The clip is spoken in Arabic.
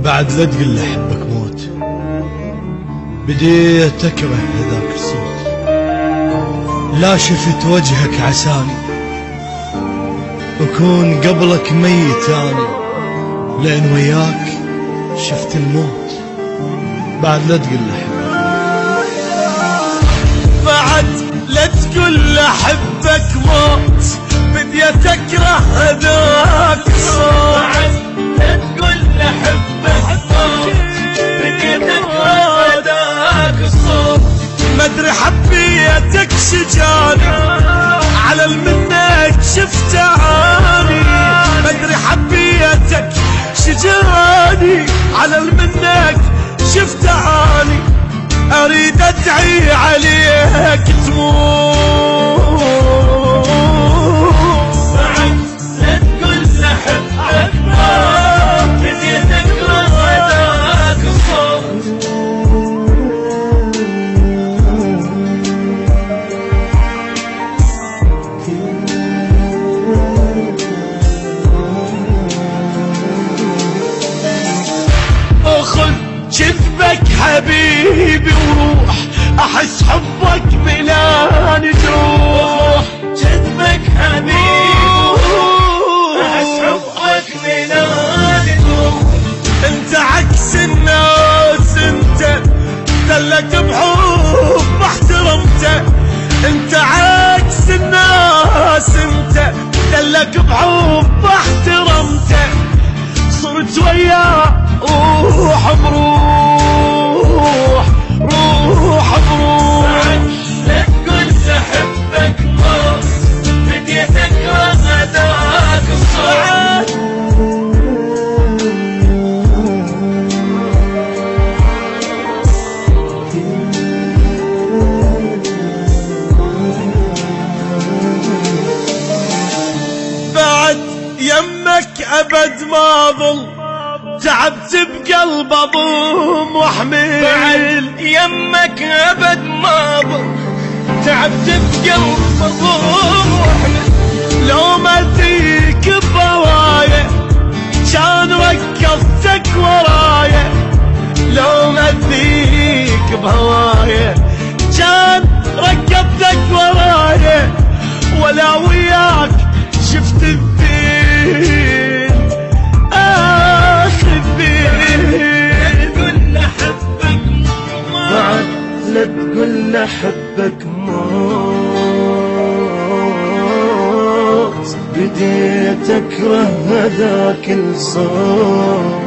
بعد لا تقول لي احبك موت، بديت اكره هذاك الصوت. لا شفت وجهك عساني وكون قبلك ميت اني، لان وياك شفت الموت. بعد لا تقول لي احبك، بعد لا تقول لي احبك موت، بديت اكره هذاك الصوت. بعد لا تقول لي احبك موت، بديت اكره هذاك الصوت. ما ادري حبيتك شجاني على المنك شفتاني، ما ادري حبيتك شجاني على المنك شفتاني. اريد ادعي عليك تموت. بعد لا تقول لي احبك موت، بديت اكره هذاك الصوت. خذ جذبك حبيبي وروح، احس حبك بلاني تروح. جذبك حبيبي احس حبك بلاني تروح. انت عكس الناس، انت دلك بحب ما احترمته. انت عكس الناس، انت دلك بحب ما احترمته. صرت وياه روح بروح، روح بروح. بعد لا تقول لي احبك موت، بديت اكره هذاك الصوت. بعد يمك ابد ما ظل، تعبت بقلب اضم واحمل. بعد يمك ابد ما ظل، تعبت بقلب اضم واحمل. لو ما ادريك بهوايا كان ركضتك ورايا. لو ما ادريك بهوايا كان ركضتك ورايا. ولا وياك شفت الدين اخر الدين. تقول لي احبك موت، بعد لا تقول لي احبك موت، بديت اكره هذاك الصوت.